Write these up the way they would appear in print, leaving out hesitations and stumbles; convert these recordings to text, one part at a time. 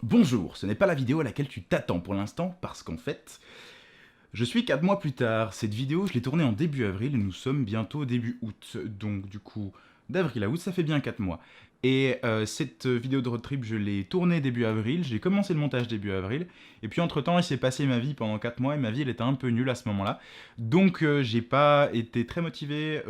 Bonjour, ce n'est pas la vidéo à laquelle tu t'attends pour l'instant, parce qu'en fait, je suis 4 mois plus tard. Cette vidéo, je l'ai tournée en début avril, et nous sommes bientôt début août. Donc du coup, d'avril à août, ça fait bien 4 mois. Et cette vidéo de road trip, je l'ai tournée début avril, j'ai commencé le montage début avril, et puis entre temps, il s'est passé ma vie pendant 4 mois, et ma vie, elle était un peu nulle à ce moment-là. Donc j'ai pas été très motivé,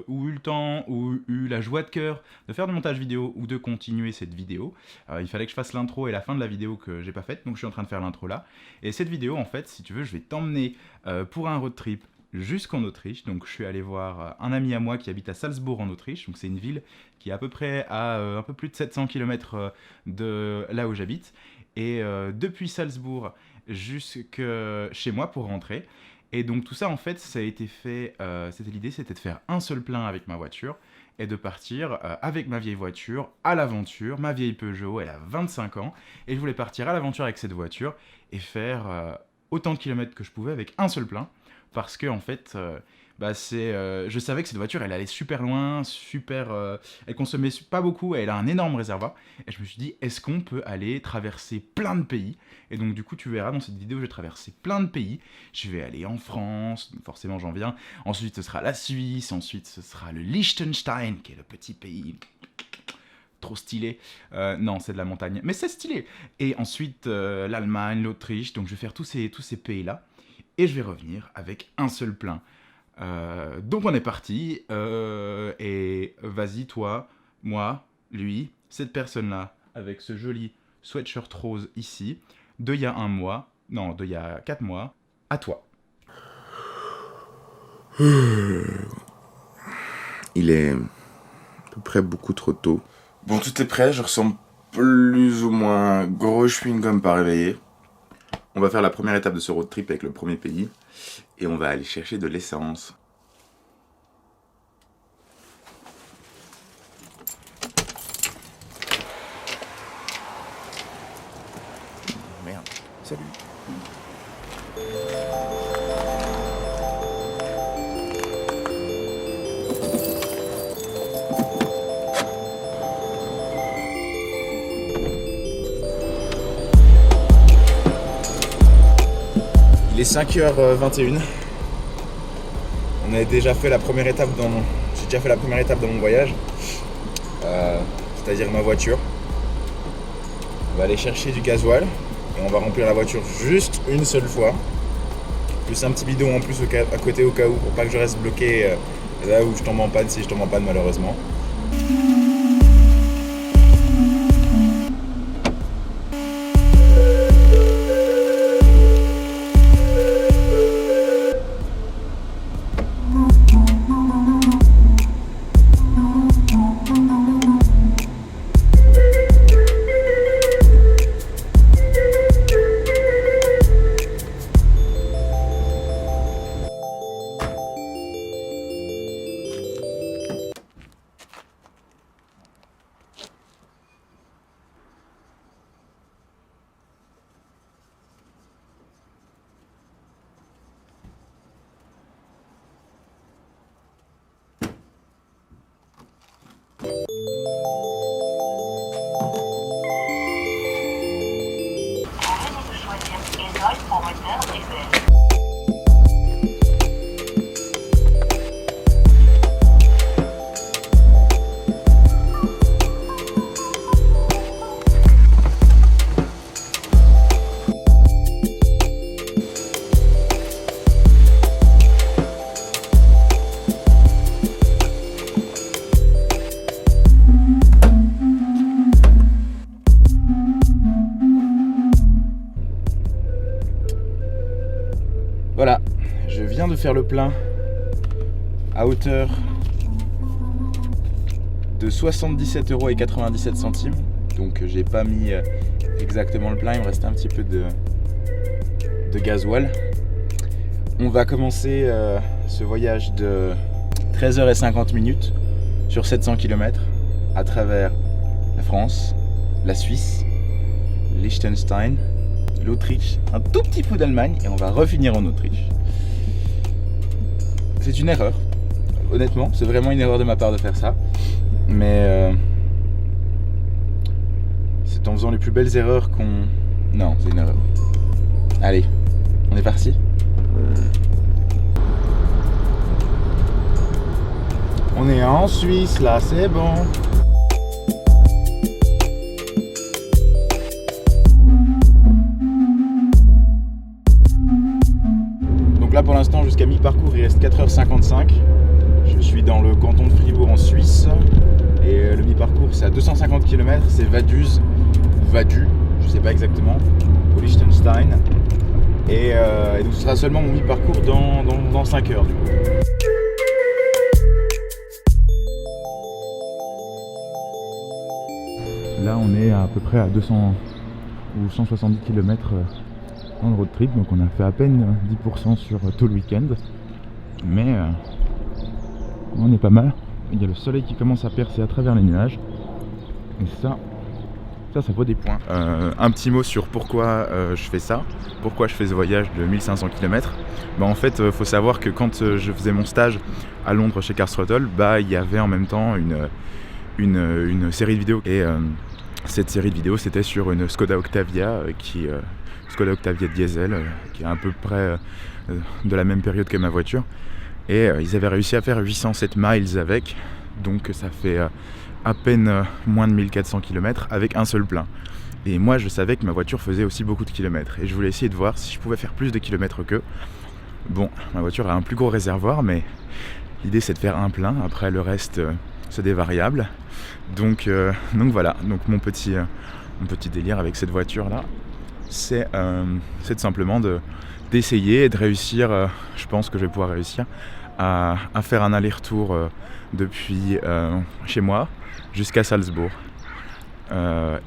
ou eu le temps, ou eu la joie de cœur de faire du montage vidéo, ou de continuer cette vidéo. Il fallait que je fasse l'intro et la fin de la vidéo que j'ai pas faite, donc je suis en train de faire l'intro là. Et cette vidéo, en fait, si tu veux, je vais t'emmener pour un road trip jusqu'en Autriche. Donc je suis allé voir un ami à moi qui habite à Salzbourg en Autriche. Donc c'est une ville qui est à peu près à un peu plus de 700 km de là où j'habite. Et depuis Salzbourg jusque chez moi pour rentrer. Et donc tout ça en fait, ça a été fait, l'idée c'était de faire un seul plein avec ma voiture et de partir avec ma vieille voiture à l'aventure. Ma vieille Peugeot, elle a 25 ans et je voulais partir à l'aventure avec cette voiture et faire autant de kilomètres que je pouvais avec un seul plein. Parce que en fait, je savais que cette voiture, elle allait super loin, elle consommait pas beaucoup, elle a un énorme réservoir. Et je me suis dit, est-ce qu'on peut aller traverser plein de pays? Et donc du coup, tu verras dans cette vidéo, je vais traverser plein de pays. Je vais aller en France, forcément j'en viens. Ensuite, ce sera la Suisse. Ensuite, ce sera le Liechtenstein, qui est le petit pays trop stylé. Non, c'est de la montagne, mais c'est stylé. Et ensuite, l'Allemagne, l'Autriche. Donc je vais faire tous ces pays-là. Et je vais revenir avec un seul plein. Donc on est parti. Et vas-y, toi, moi, lui, cette personne-là, avec ce joli sweatshirt rose ici, d'il y a 1 mois, non, d'il y a 4 mois, à toi. Il est à peu près beaucoup trop tôt. Bon, tout est prêt, je ressemble plus ou moins gros chewing-gum pas réveillé. On va faire la première étape de ce road trip avec le premier pays et on va aller chercher de l'essence. Merde, salut. Il est 5h21. On a déjà fait la première étape J'ai déjà fait la première étape de mon voyage. C'est-à-dire ma voiture. On va aller chercher du gasoil. Et on va remplir la voiture juste une seule fois. Plus un petit bidon en plus à côté au cas où, pour pas que je reste bloqué là où je tombe en panne, si je tombe en panne malheureusement. Voilà, je viens de faire le plein à hauteur de 77,97 €. Donc j'ai pas mis exactement le plein, il me restait un petit peu de gasoil. On va commencer ce voyage de 13h50 sur 700 km à travers la France, la Suisse, Liechtenstein, l'Autriche, un tout petit peu d'Allemagne et on va refinir en Autriche. C'est une erreur, honnêtement, c'est vraiment une erreur de ma part de faire ça, mais C'est en faisant les plus belles erreurs qu'on... Non, c'est une erreur. Allez, on est parti. On est en Suisse, là, c'est bon. Donc là, pour l'instant, jusqu'à mi-parcours, il reste 4h55. Je suis dans le canton de Fribourg, en Suisse. Et le mi-parcours, c'est à 250 km. C'est Vaduz, ou Vadu, je sais pas exactement, au Liechtenstein. Et donc ce sera seulement mon mi-parcours dans 5 heures, du coup. Là, on est à peu près à 200 ou 170 km dans le road trip, donc on a fait à peine 10% sur tout le week-end, mais on est pas mal. Il y a le soleil qui commence à percer à travers les nuages, et ça vaut des points. Un petit mot sur pourquoi je fais ça, pourquoi je fais ce voyage de 1500 km. En fait, faut savoir que quand je faisais mon stage à Londres chez Cars Throttle, il y avait en même temps une série de vidéos, et cette série de vidéos, c'était sur une Skoda Octavia, Skoda Octavia diesel, qui est à peu près de la même période que ma voiture. Et ils avaient réussi à faire 807 miles avec, donc ça fait à peine moins de 1400 km avec un seul plein. Et moi, je savais que ma voiture faisait aussi beaucoup de kilomètres, et je voulais essayer de voir si je pouvais faire plus de kilomètres qu'eux. Bon, ma voiture a un plus gros réservoir, mais l'idée c'est de faire un plein, après le reste c'est des variables. Donc voilà, donc mon petit délire avec cette voiture là, c'est simplement d'essayer et de réussir, je pense que je vais pouvoir réussir à faire un aller-retour depuis chez moi jusqu'à Salzbourg,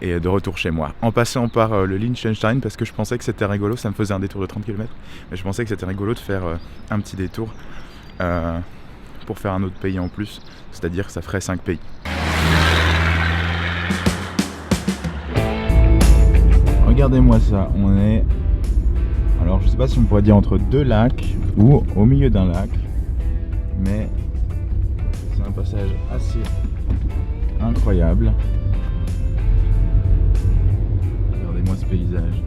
et de retour chez moi, en passant par le Liechtenstein, parce que je pensais que c'était rigolo, ça me faisait un détour de 30 km, mais je pensais que c'était rigolo de faire un petit détour pour faire un autre pays en plus, c'est-à-dire que ça ferait 5 pays. Regardez-moi ça, on est... Alors je sais pas si on pourrait dire entre deux lacs ou au milieu d'un lac, mais c'est un passage assez incroyable. Regardez-moi ce paysage.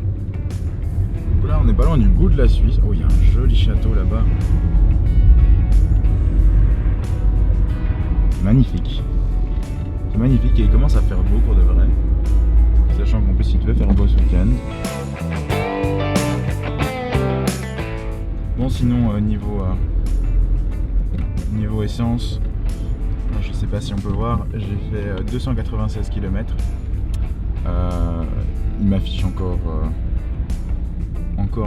Donc là on est pas loin du bout de la Suisse. Oh, il y a un joli château là-bas. Magnifique. C'est magnifique et il commence à faire beau pour de vrai. Sachant qu'en plus il devait faire beau ce week-end. Bon, sinon niveau essence, je sais pas si on peut voir, j'ai fait 296 km. Il m'affiche encore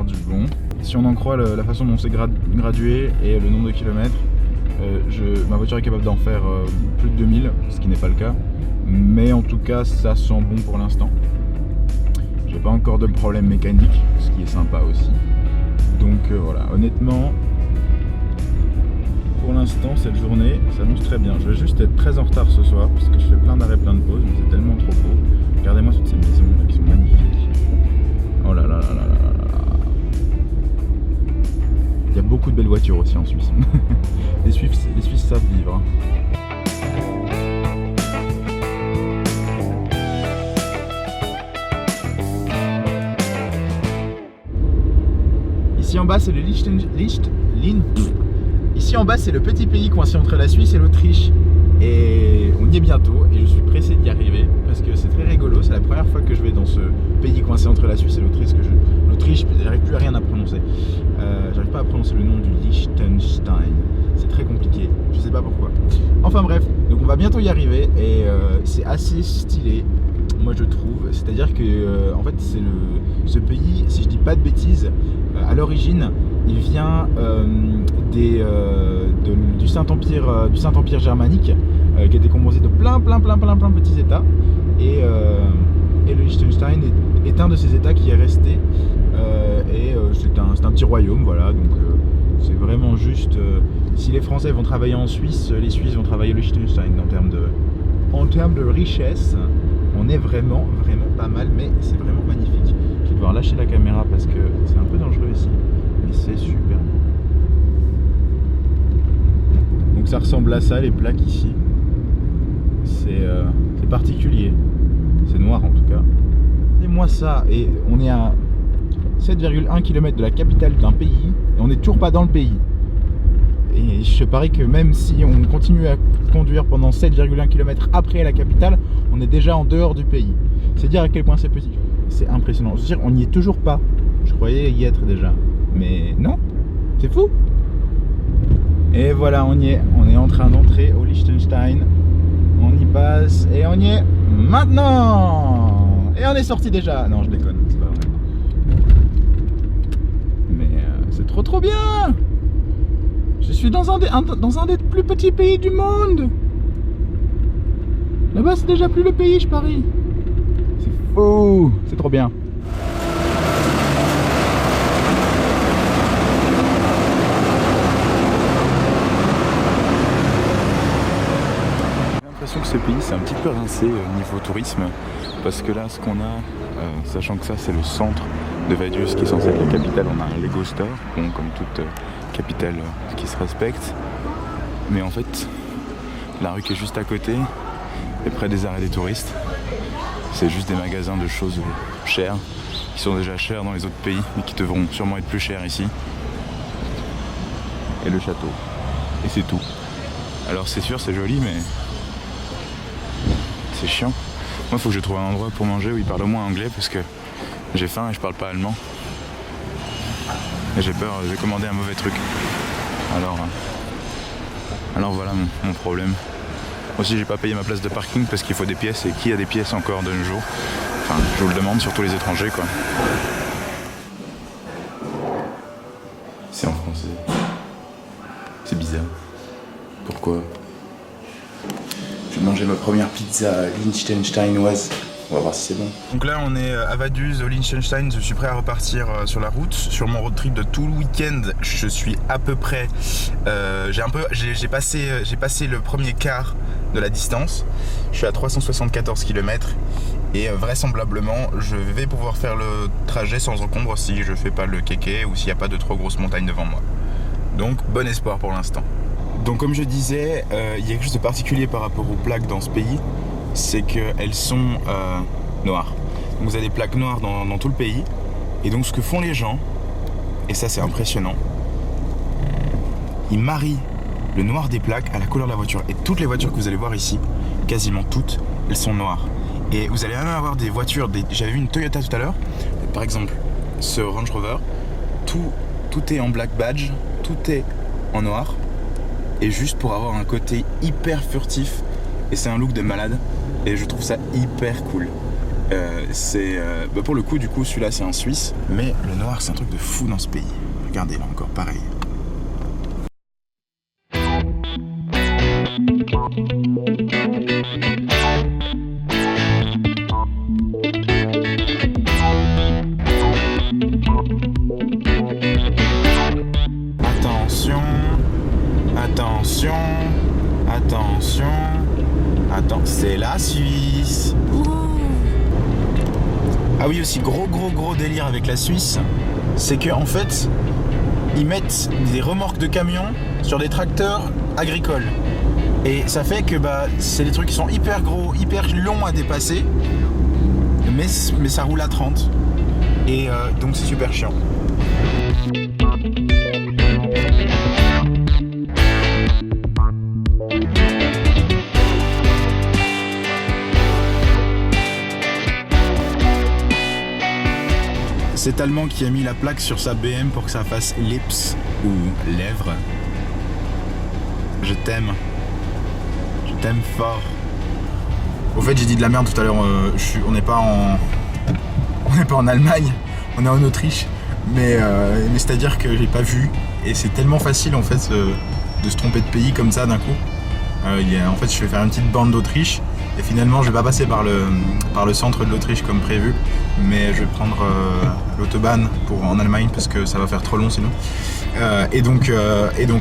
du bon. Si on en croit la façon dont c'est gradué et le nombre de kilomètres, ma voiture est capable d'en faire plus de 2000, ce qui n'est pas le cas. Mais en tout cas, ça sent bon pour l'instant. J'ai pas encore de problème mécanique, ce qui est sympa aussi. Donc voilà, honnêtement, pour l'instant, cette journée s'annonce très bien. Je vais juste être très en retard ce soir, parce que je fais plein d'arrêts, plein de pauses, mais c'est tellement trop beau. Regardez-moi toutes ces maisons là, qui sont magnifiques. Oh là là là là là là là. Il y a beaucoup de belles voitures aussi en Suisse. Les Suisses savent vivre. Ici en bas c'est le Ici en bas c'est le petit pays coincé entre la Suisse et l'Autriche. Et on y est bientôt et je suis pressé d'y arriver parce que c'est très rigolo. C'est la première fois que je vais dans ce pays coincé entre la Suisse et l'Autriche. L'Autriche, j'arrive plus à rien à prononcer. J'arrive pas à prononcer le nom du Liechtenstein. C'est très compliqué, je sais pas pourquoi. Enfin bref, donc on va bientôt y arriver et c'est assez stylé. Moi je trouve, c'est-à-dire que en fait c'est ce pays, si je dis pas de bêtises, à l'origine il vient du Saint-Empire germanique, qui était composé de plein de petits états, et le Liechtenstein est un de ces états qui est resté, et c'est un petit royaume, voilà, donc c'est vraiment juste, si les Français vont travailler en Suisse, les Suisses vont travailler au Liechtenstein en termes de richesse. On est vraiment pas mal, mais c'est vraiment magnifique. Je vais devoir lâcher la caméra parce que c'est un peu dangereux ici, mais c'est super. Donc ça ressemble à ça, les plaques ici. C'est particulier. C'est noir en tout cas. ça et on est à 7,1 km de la capitale d'un pays et on n'est toujours pas dans le pays. Et je parie que même si on continue à conduire pendant 7,1 km après la capitale, on est déjà en dehors du pays. C'est dire à quel point c'est petit. C'est impressionnant. Je veux dire, on n'y est toujours pas. Je croyais y être déjà. Mais non, c'est fou. Et voilà, on y est. On est en train d'entrer au Liechtenstein. On y passe et on y est maintenant. Et on est sorti déjà. Non, je déconne, c'est pas vrai. Mais c'est trop bien. Je suis dans un des plus petits pays du monde. Là-bas, c'est déjà plus le pays, je parie. C'est fou. C'est trop bien. J'ai l'impression que ce pays, c'est un petit peu rincé niveau tourisme. Parce que là, ce qu'on a, sachant que ça, c'est le centre de Vaduz, qui est censé être la capitale, on a un Lego Store, bon, comme toute capitale qui se respecte. Mais en fait, la rue qui est juste à côté, et près des arrêts des touristes, c'est juste des magasins de choses chères, qui sont déjà chères dans les autres pays, mais qui devront sûrement être plus chères ici. Et le château. Et c'est tout. Alors c'est sûr, c'est joli, mais c'est chiant. Moi, il faut que je trouve un endroit pour manger où ils parlent au moins anglais, parce que j'ai faim et je parle pas allemand. Et j'ai peur, j'ai commandé un mauvais truc. Alors voilà mon problème. Aussi, j'ai pas payé ma place de parking parce qu'il faut des pièces, et qui a des pièces encore de nos jours? Enfin, je vous le demande, surtout les étrangers, quoi. C'est en français. C'est bizarre. Pourquoi? Je vais manger ma première pizza liechtensteinoise. On va voir si c'est bon. Donc là, on est à Vaduz, au Liechtenstein. Je suis prêt à repartir sur la route. Sur mon road trip de tout le week-end, je suis à peu près... j'ai passé le premier quart de la distance. Je suis à 374 km. Et vraisemblablement, je vais pouvoir faire le trajet sans encombre si je fais pas le kéké ou s'il n'y a pas de trop grosses montagnes devant moi. Donc, bon espoir pour l'instant. Donc comme je disais, il y a quelque chose de particulier par rapport aux plaques dans ce pays. C'est qu'elles sont noires. Donc vous avez des plaques noires dans tout le pays. Et donc ce que font les gens, et ça c'est impressionnant, ils marient le noir des plaques à la couleur de la voiture. Et toutes les voitures que vous allez voir ici, quasiment toutes, elles sont noires. Et vous allez même avoir des voitures, j'avais vu une Toyota tout à l'heure, par exemple ce Range Rover, tout est en black badge, tout est en noir. Et juste pour avoir un côté hyper furtif. Et c'est un look de malade. Et je trouve ça hyper cool. Pour le coup, du coup, celui-là c'est un Suisse. Mais le noir, c'est un truc de fou dans ce pays. Regardez là encore, pareil. Attention. Attention. Attention. Attends, c'est la Suisse. Ouh. Ah oui, aussi gros délire avec la Suisse, c'est que en fait, ils mettent des remorques de camions sur des tracteurs agricoles. Et ça fait que c'est des trucs qui sont hyper gros, hyper longs à dépasser, mais ça roule à 30. Et donc c'est super chiant. C'est Allemand qui a mis la plaque sur sa BM pour que ça fasse lips ou lèvres. Je t'aime. Je t'aime fort. Au fait, j'ai dit de la merde tout à l'heure. On n'est pas en Allemagne, on est en Autriche. Mais c'est-à-dire que j'ai pas vu. Et c'est tellement facile en fait de se tromper de pays comme ça d'un coup. En fait, je vais faire une petite bande d'Autriche. Et finalement, je vais pas passer par le centre de l'Autriche comme prévu, mais je vais prendre l'autobahn en Allemagne parce que ça va faire trop long sinon. Et donc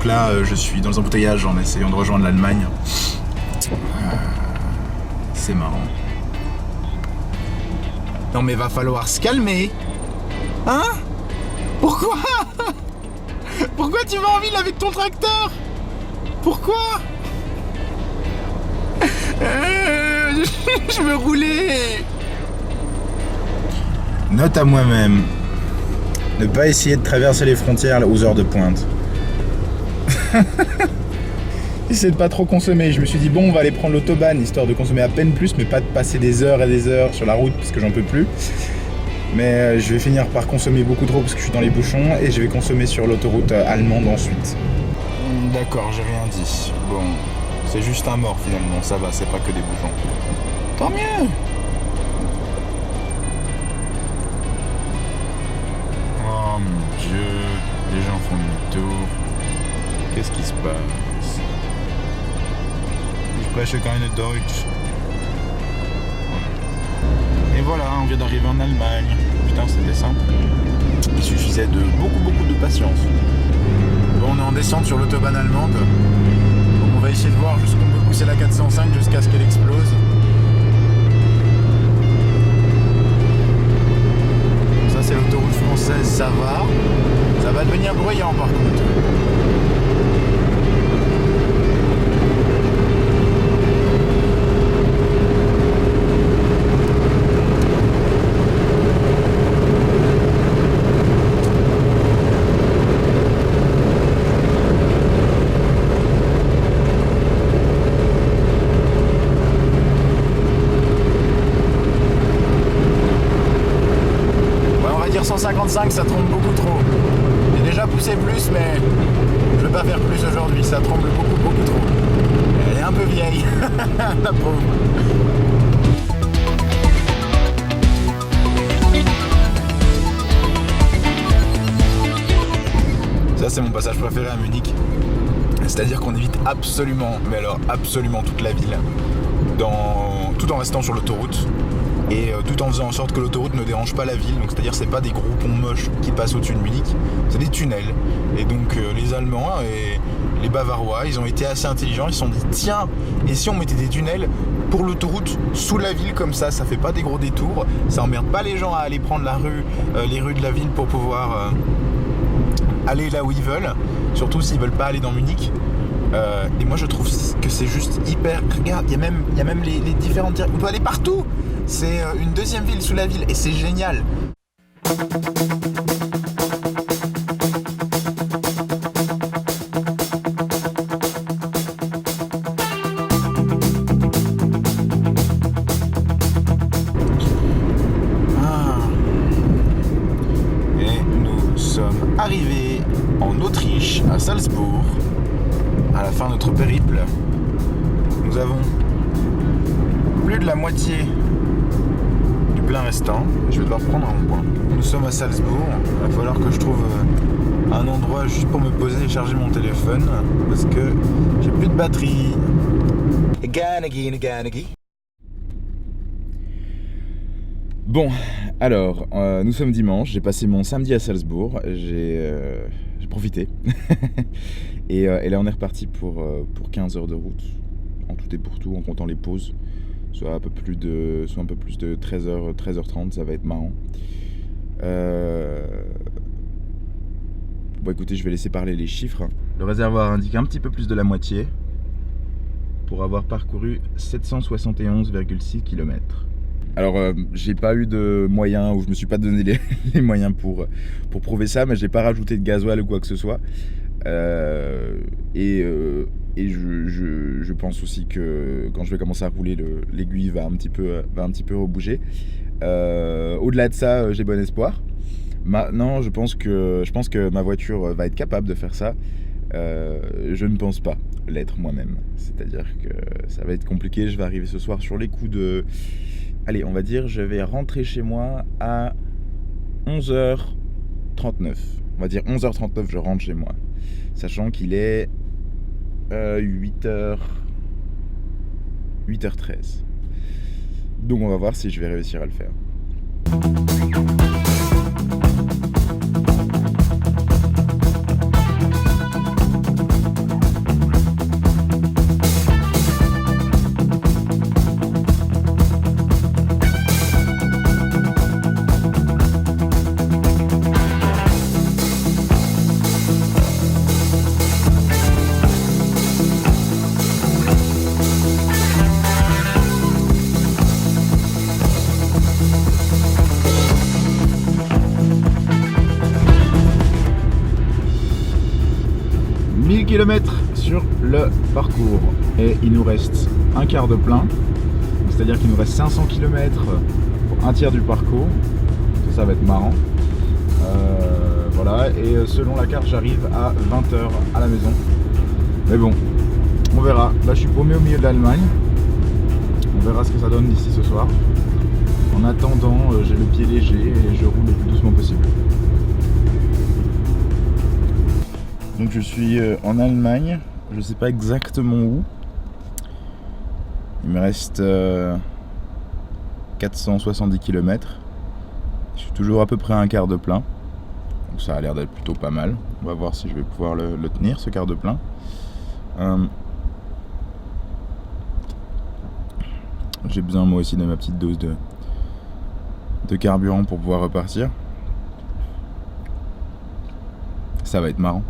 là, je suis dans un embouteillage en essayant de rejoindre l'Allemagne. C'est marrant. Non mais va falloir se calmer. Hein? Pourquoi? Pourquoi tu vas en ville avec ton tracteur? Pourquoi? Je veux rouler. Note à moi-même. Ne pas essayer de traverser les frontières aux heures de pointe. J'essaie de pas trop consommer. Je me suis dit bon, on va aller prendre l'autobahn histoire de consommer à peine plus, mais pas de passer des heures et des heures sur la route parce que j'en peux plus. Mais je vais finir par consommer beaucoup trop parce que je suis dans les bouchons et je vais consommer sur l'autoroute allemande ensuite. D'accord, j'ai rien dit. Bon, c'est juste un mort finalement, ça va, c'est pas que des bouchons. Tant mieux. Oh mon Dieu, les gens font demi-tour. Qu'est-ce qui se passe? Ich spreche keine Deutsch. Et voilà, on vient d'arriver en Allemagne. Putain, c'était simple. Il suffisait de beaucoup de patience. Bon, on est en descente sur l'autobahn allemande. Donc on va essayer de voir jusqu'où on peut pousser la 405 jusqu'à ce qu'elle explose. Ça c'est l'autoroute française, ça va. Ça va devenir bruyant par contre. Ça trompe beaucoup trop. J'ai déjà poussé plus, mais je vais pas faire plus aujourd'hui. Ça tremble beaucoup trop. Elle est un peu vieille, la pauvre. Ça, c'est mon passage préféré à Munich. C'est-à-dire qu'on évite absolument, mais alors absolument toute la ville, tout en restant sur l'autoroute. Et tout en faisant en sorte que l'autoroute ne dérange pas la ville, donc c'est-à-dire c'est pas des gros ponts moches qui passent au-dessus de Munich, c'est des tunnels. Et donc les Allemands et les Bavarois, ils ont été assez intelligents, ils se sont dit tiens, et si on mettait des tunnels pour l'autoroute sous la ville comme ça fait pas des gros détours, ça emmerde pas les gens à aller prendre les rues de la ville pour pouvoir aller là où ils veulent, surtout s'ils veulent pas aller dans Munich. Et moi je trouve que c'est juste hyper. Regarde, il y a même les différentes directions. On peut aller partout. C'est une deuxième ville sous la ville et c'est génial. Et nous sommes arrivés en Autriche, à Salzbourg. À la fin de notre périple, nous avons plus de la moitié du plein restant. Je vais devoir prendre un point. Nous sommes à Salzbourg. Il va falloir que je trouve un endroit juste pour me poser et charger mon téléphone parce que j'ai plus de batterie. Bon, alors, nous sommes dimanche. J'ai passé mon samedi à Salzbourg. J'ai profité. Et là on est reparti pour 15 heures de route, en tout et pour tout, en comptant les pauses, soit un peu plus de 13h, 13h30, ça va être marrant. Bon écoutez, je vais laisser parler les chiffres. Le réservoir indique un petit peu plus de la moitié, pour avoir parcouru 771,6 km. Alors j'ai pas eu de moyens, ou je me suis pas donné les moyens pour prouver ça, mais j'ai pas rajouté de gasoil ou quoi que ce soit. Et je pense aussi que quand je vais commencer à rouler, l'aiguille va un petit peu rebouger. Au-delà de ça, j'ai bon espoir. Maintenant, je pense que ma voiture va être capable de faire ça. Je ne pense pas l'être moi-même. C'est-à-dire que ça va être compliqué. Je vais arriver ce soir sur les coups de... Allez, on va dire, je vais rentrer chez moi à 11h39. On va dire 11h39, je rentre chez moi. Sachant qu'il est 8h13. Donc on va voir si je vais réussir à le faire. km sur le parcours et il nous reste un quart de plein, c'est-à-dire qu'il nous reste 500 km pour un tiers du parcours. Ça va être marrant. Voilà, et selon la carte j'arrive à 20h à la maison. Mais bon, on verra. Là je suis paumé au milieu de l'Allemagne. On verra ce que ça donne d'ici ce soir. En attendant, j'ai le pied léger et je roule le plus doucement possible. Donc je suis en Allemagne, je sais pas exactement où. Il me reste 470 km. Je suis toujours à peu près à un quart de plein. Donc ça a l'air d'être plutôt pas mal. On va voir si je vais pouvoir le tenir, ce quart de plein. J'ai besoin moi aussi de ma petite dose de carburant pour pouvoir repartir. Ça va être marrant.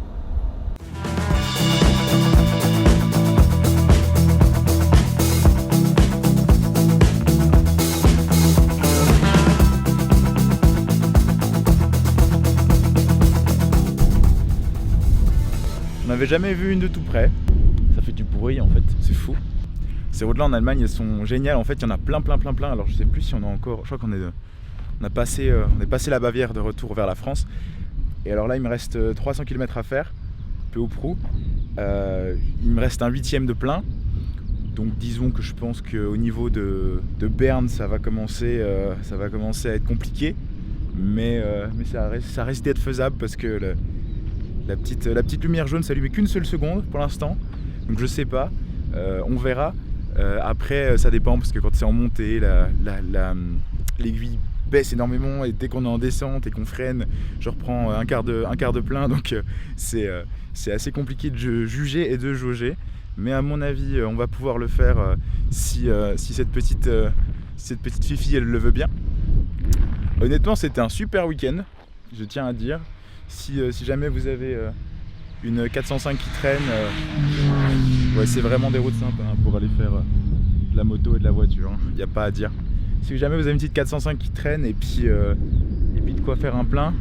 On n'avait jamais vu une de tout près. Ça fait du bruit en fait, c'est fou. Ces routes là en Allemagne elles sont géniales, en fait il y en a plein. Alors je sais plus si on a encore, je crois qu'on est passé la Bavière de retour vers la France. Et alors là il me reste 300 km à faire, peu ou prou. Il me reste un 8e de plein. Donc disons que je pense qu'au niveau de Berne ça va commencer à être compliqué. Mais ça risque d'être faisable parce que la petite lumière jaune s'allumait qu'une seule seconde pour l'instant. Donc je sais pas, on verra. Après ça dépend parce que quand c'est en montée, l'aiguille baisse énormément et dès qu'on est en descente et qu'on freine, je reprends un quart de plein. Donc c'est assez compliqué de juger et de jauger. Mais à mon avis, on va pouvoir le faire si cette petite fifi elle le veut bien. Honnêtement, c'était un super week-end, je tiens à dire. Si jamais vous avez une 405 qui traîne, ouais, c'est vraiment des routes simples pour aller faire de la moto et de la voiture, il n'y a pas à dire. Si jamais vous avez une petite 405 qui traîne et puis de quoi faire un plein,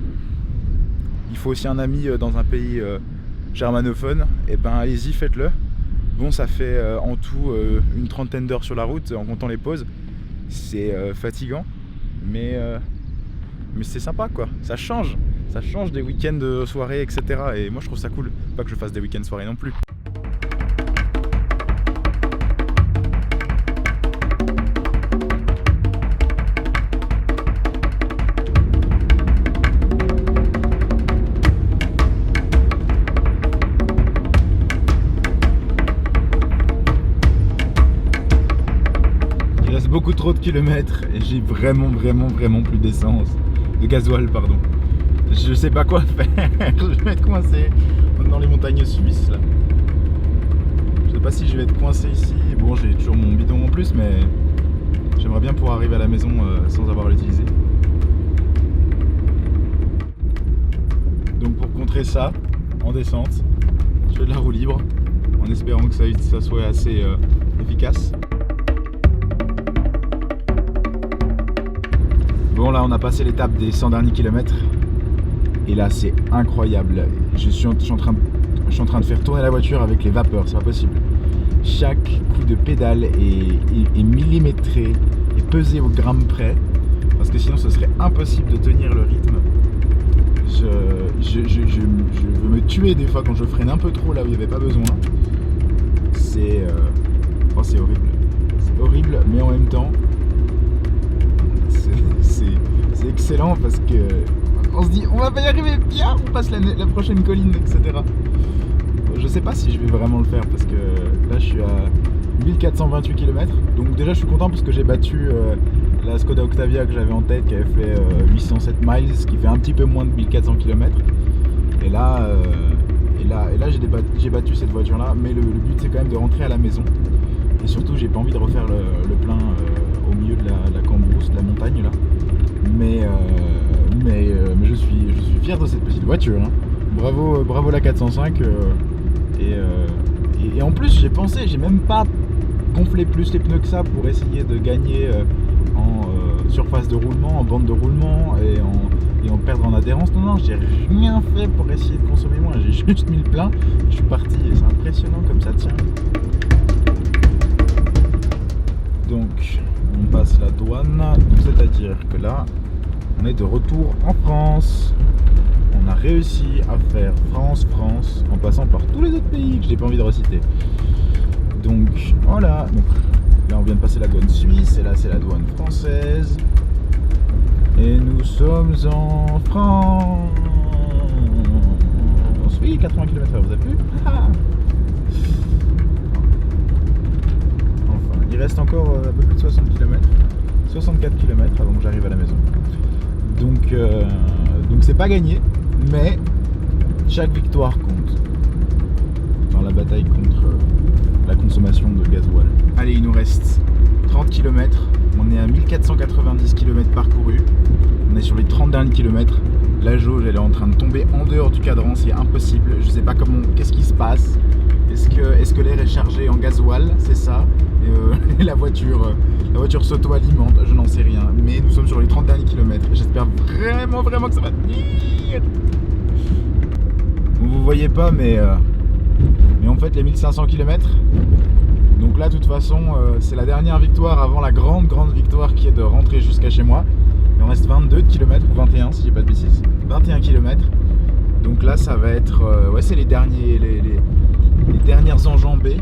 il faut aussi un ami dans un pays germanophone, et ben allez-y, faites-le. Bon, ça fait en tout une trentaine d'heures sur la route en comptant les pauses. C'est fatigant, mais c'est sympa quoi, ça change des week-ends de soirée, etc. Et moi je trouve ça cool, pas que je fasse des week-ends soirée non plus. Il reste beaucoup trop de kilomètres et j'ai vraiment plus d'essence, de gasoil pardon. Je sais pas quoi faire, je vais être coincé dans les montagnes suisses là. Je sais pas si je vais être coincé ici. Bon, j'ai toujours mon bidon en plus, mais j'aimerais bien pouvoir arriver à la maison sans avoir à l'utiliser. Donc pour contrer ça, en descente, je fais de la roue libre, en espérant que ça soit assez efficace. Bon, là on a passé l'étape des 100 derniers kilomètres. Et là c'est incroyable, je suis en train de faire tourner la voiture avec les vapeurs, c'est pas possible. Chaque coup de pédale est millimétré et pesé au gramme près, parce que sinon ce serait impossible de tenir le rythme. Je veux me tuer des fois quand je freine un peu trop là où il n'y avait pas besoin. C'est horrible. C'est horrible, mais en même temps c'est excellent parce que on se dit on va pas y arriver, bien, on passe la prochaine colline, etc. Je sais pas si je vais vraiment le faire parce que là je suis à 1428 km. Donc déjà je suis content parce que j'ai battu la Skoda Octavia que j'avais en tête qui avait fait 807 miles, ce qui fait un petit peu moins de 1400 km. Et là j'ai battu cette voiture là, mais le but c'est quand même de rentrer à la maison. Et surtout j'ai pas envie de refaire le plein au milieu de la cambrousse, de la montagne là. Mais je suis fier de cette petite voiture, hein. Bravo la 405 et en plus j'ai pensé, j'ai même pas gonflé plus les pneus que ça pour essayer de gagner surface de roulement, en bande de roulement et en perdre en adhérence. Non, j'ai rien fait pour essayer de consommer moins. J'ai juste mis le plein, je suis parti et c'est impressionnant comme ça tient. Donc, on passe la douane, c'est-à-dire que là, on est de retour en France. On a réussi à faire France, en passant par tous les autres pays que j'ai pas envie de reciter. Donc, voilà. Donc, là, on vient de passer la douane suisse, et là, c'est la douane française. Et nous sommes en France. Oui, 80 km/h, vous avez vu? Enfin, il reste encore un peu plus de 60 km. 64 km avant que j'arrive à la maison. Donc c'est pas gagné, mais chaque victoire compte dans la bataille contre la consommation de gasoil. Allez, il nous reste 30 km, on est à 1490 km parcourus, on est sur les 30 derniers kilomètres. La jauge elle est en train de tomber en dehors du cadran, c'est impossible, je sais pas comment, qu'est-ce qui se passe. Est-ce que l'air est chargé en gasoil, c'est ça, et la voiture s'auto-alimente, je n'en sais rien. Mais nous sommes sur les 30 derniers kilomètres. J'espère vraiment que ça va tenir. Vous voyez pas, mais en fait les 1500 km. Donc là, de toute façon, c'est la dernière victoire avant la grande victoire qui est de rentrer jusqu'à chez moi. Il en reste 22 km ou 21 si j'ai pas de bêtises. 21 km. Donc là, ça va être... ouais, c'est les dernières enjambées.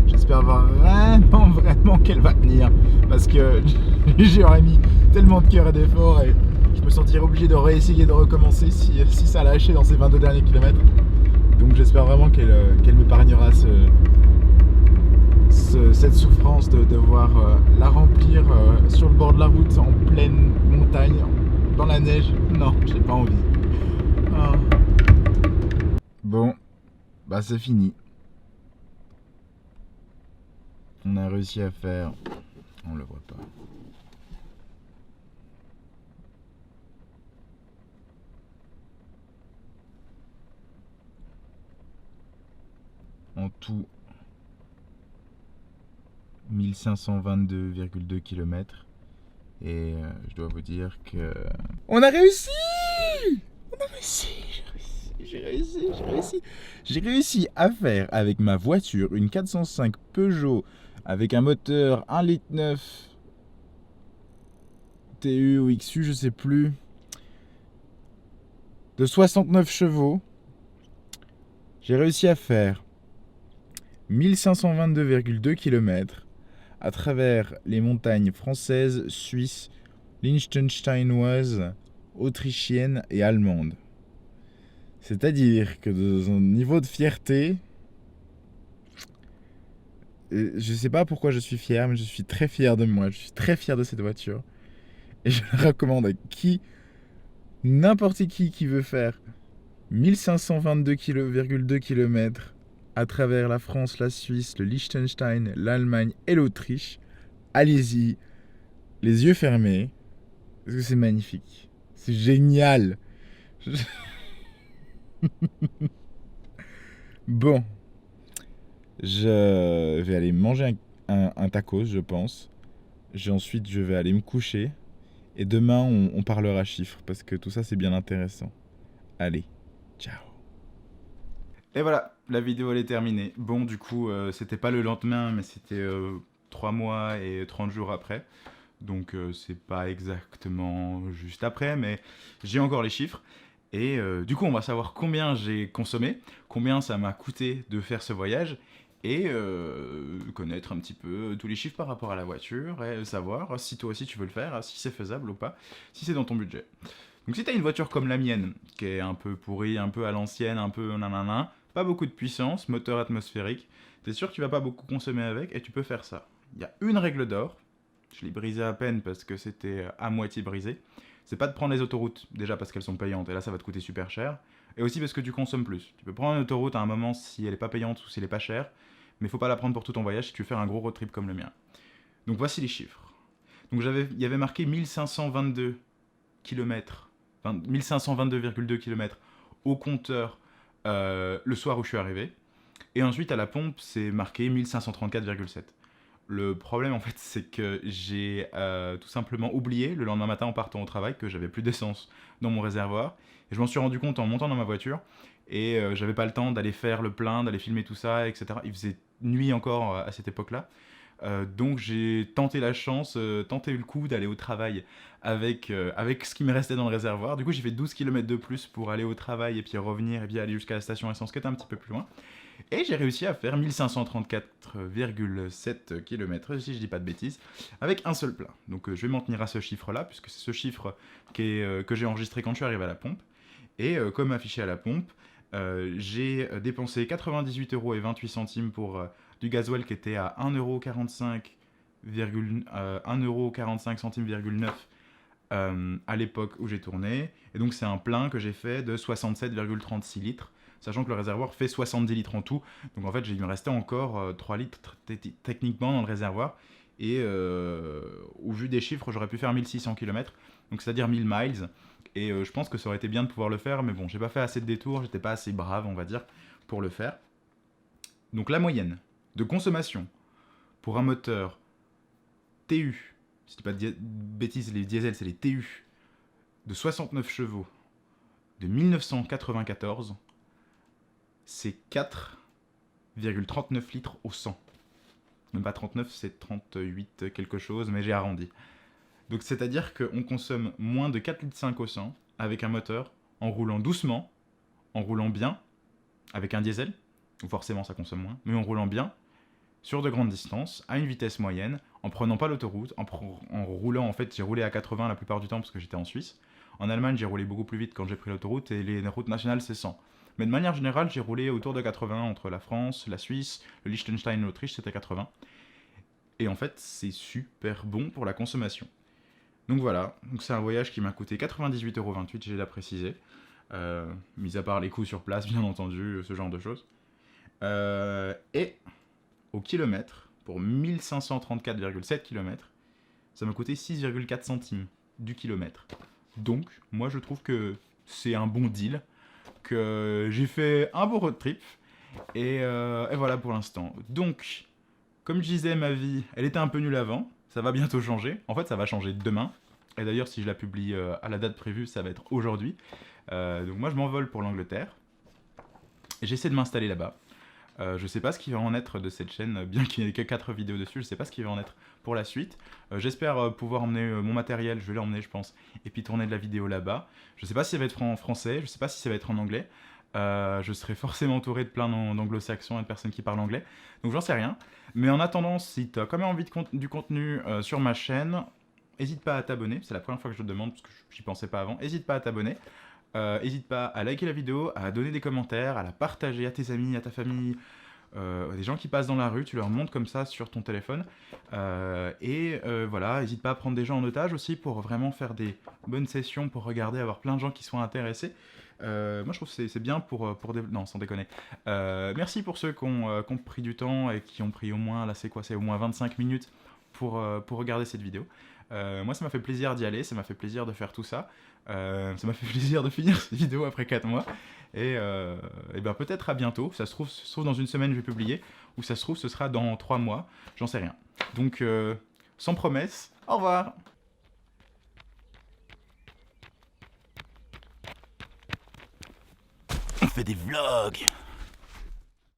J'espère vraiment qu'elle va tenir. Parce que j'aurais mis tellement de cœur et d'effort et je me sentirais obligé de réessayer de recommencer si ça lâchait dans ces 22 derniers kilomètres. Donc j'espère vraiment qu'elle m'épargnera cette souffrance de devoir la remplir sur le bord de la route, en pleine montagne, dans la neige. Non, j'ai pas envie. Ah. Bon, bah c'est fini. On a réussi à faire... On le voit pas. En tout, 1522,2 km. Et je dois vous dire que... On a réussi! J'ai réussi à faire avec ma voiture une 405 Peugeot avec un moteur 1,9 litre TU ou XU, je sais plus, de 69 chevaux. J'ai réussi à faire 1522,2 km à travers les montagnes françaises, suisses, liechtensteinoises, autrichiennes et allemandes. C'est-à-dire que dans un niveau de fierté, je sais pas pourquoi je suis fier, mais je suis très fier de moi, je suis très fier de cette voiture. Et je la recommande à n'importe qui veut faire 1522,2 km à travers la France, la Suisse, le Liechtenstein, l'Allemagne et l'Autriche. Allez-y, les yeux fermés, parce que c'est magnifique. C'est génial. Bon, je vais aller manger un tacos, je pense. Ensuite, je vais aller me coucher. Et demain, on parlera chiffres, parce que tout ça, c'est bien intéressant. Allez, ciao. Et voilà, la vidéo elle est terminée. Bon, du coup, c'était pas le lendemain, mais c'était 3 mois et 30 jours après. Donc, c'est pas exactement juste après, mais j'ai encore les chiffres. Et du coup, on va savoir combien j'ai consommé, combien ça m'a coûté de faire ce voyage, et connaître un petit peu tous les chiffres par rapport à la voiture, et savoir si toi aussi tu veux le faire, si c'est faisable ou pas, si c'est dans ton budget. Donc si tu as une voiture comme la mienne, qui est un peu pourrie, un peu à l'ancienne, un peu nanana, pas beaucoup de puissance, moteur atmosphérique, t'es sûr que tu vas pas beaucoup consommer avec, et tu peux faire ça. Il y a une règle d'or, je l'ai brisée à peine parce que c'était à moitié brisé, c'est pas de prendre les autoroutes, déjà parce qu'elles sont payantes, et là ça va te coûter super cher, et aussi parce que tu consommes plus. Tu peux prendre une autoroute à un moment si elle est pas payante ou si elle est pas chère, mais faut pas la prendre pour tout ton voyage si tu veux faire un gros road trip comme le mien. Donc voici les chiffres. Donc il y avait marqué 1522 km, 1522,2 km au compteur le soir où je suis arrivé, et ensuite à la pompe c'est marqué 1534,7. Le problème, en fait, c'est que j'ai tout simplement oublié, le lendemain matin en partant au travail, que j'avais plus d'essence dans mon réservoir. Et je m'en suis rendu compte en montant dans ma voiture. Et j'avais pas le temps d'aller faire le plein, d'aller filmer tout ça, etc. Il faisait nuit encore à cette époque-là. Donc j'ai tenté la chance, tenté le coup d'aller au travail avec ce qui me restait dans le réservoir. Du coup, j'ai fait 12 km de plus pour aller au travail et puis revenir et puis aller jusqu'à la station essence qui était un petit peu plus loin. Et j'ai réussi à faire 1534,7 km, si je dis pas de bêtises, avec un seul plein. Donc je vais m'en tenir à ce chiffre-là, puisque c'est ce chiffre que j'ai enregistré quand je suis arrivé à la pompe. Et comme affiché à la pompe, j'ai dépensé 98,28 € pour du gasoil qui était à 1,45 à l'époque où j'ai tourné. Et donc c'est un plein que j'ai fait de 67,36 litres, sachant que le réservoir fait 70 litres en tout. Donc en fait, il me restait encore 3 litres techniquement dans le réservoir. Et au vu des chiffres, j'aurais pu faire 1600 km, donc c'est-à-dire 1000 miles. Et je pense que ça aurait été bien de pouvoir le faire, mais bon, j'ai pas fait assez de détours, j'étais pas assez brave, on va dire, pour le faire. Donc la moyenne de consommation pour un moteur TU, si je dis pas de bêtises, les diesels c'est les TU, de 69 chevaux de 1994, c'est 4,39 litres au 100. Même pas 39, c'est 38 quelque chose, mais j'ai arrondi. Donc c'est-à-dire qu'on consomme moins de 4,5 litres au 100 avec un moteur en roulant doucement, en roulant bien, avec un diesel, où forcément ça consomme moins, mais en roulant bien, sur de grandes distances, à une vitesse moyenne, en prenant pas l'autoroute, en roulant, en fait j'ai roulé à 80 la plupart du temps parce que j'étais en Suisse. En Allemagne j'ai roulé beaucoup plus vite quand j'ai pris l'autoroute et les routes nationales c'est 100. Mais de manière générale j'ai roulé autour de 80 entre la France, la Suisse, le Liechtenstein et l'Autriche, c'était 80. Et en fait c'est super bon pour la consommation. Donc voilà, donc c'est un voyage qui m'a coûté 98,28 €, j'ai à préciser. Mis à part les coûts sur place, bien entendu, ce genre de choses. Et au kilomètre, pour 1534,7 km, ça m'a coûté 6,4 centimes du kilomètre. Donc, moi je trouve que c'est un bon deal, que j'ai fait un beau road trip, et voilà pour l'instant. Donc, comme je disais, ma vie, elle était un peu nulle avant, ça va bientôt changer. En fait, ça va changer demain. Et d'ailleurs, si je la publie à la date prévue, ça va être aujourd'hui. Donc moi, je m'envole pour l'Angleterre. Et j'essaie de m'installer là-bas. Je sais pas ce qui va en être de cette chaîne, bien qu'il n'y ait que 4 vidéos dessus, je sais pas ce qui va en être pour la suite. J'espère pouvoir emmener mon matériel, je vais l'emmener je pense, et puis tourner de la vidéo là-bas. Je sais pas si ça va être en français, je sais pas si ça va être en anglais. Je serai forcément entouré de plein d'anglo-saxons et de personnes qui parlent anglais, donc j'en sais rien. Mais en attendant, si tu as quand même envie du contenu sur ma chaîne, n'hésite pas à t'abonner, c'est la première fois que je te demande parce que j'y pensais pas avant, n'hésite pas à t'abonner. N'hésite pas à liker la vidéo, à donner des commentaires, à la partager à tes amis, à ta famille, des gens qui passent dans la rue, tu leur montres comme ça sur ton téléphone. Voilà, n'hésite pas à prendre des gens en otage aussi pour vraiment faire des bonnes sessions, pour regarder, avoir plein de gens qui sont intéressés. Moi je trouve que c'est bien non, sans déconner. Merci pour ceux qui ont pris du temps et qui ont pris au moins, là c'est quoi, c'est au moins 25 minutes pour regarder cette vidéo. Moi ça m'a fait plaisir d'y aller, ça m'a fait plaisir de faire tout ça. Ça m'a fait plaisir de finir cette vidéo après 4 mois. Et ben peut-être à bientôt. Ça se trouve dans une semaine je vais publier. Ou ça se trouve ce sera dans 3 mois. J'en sais rien. Donc sans promesse, au revoir. On fait des vlogs.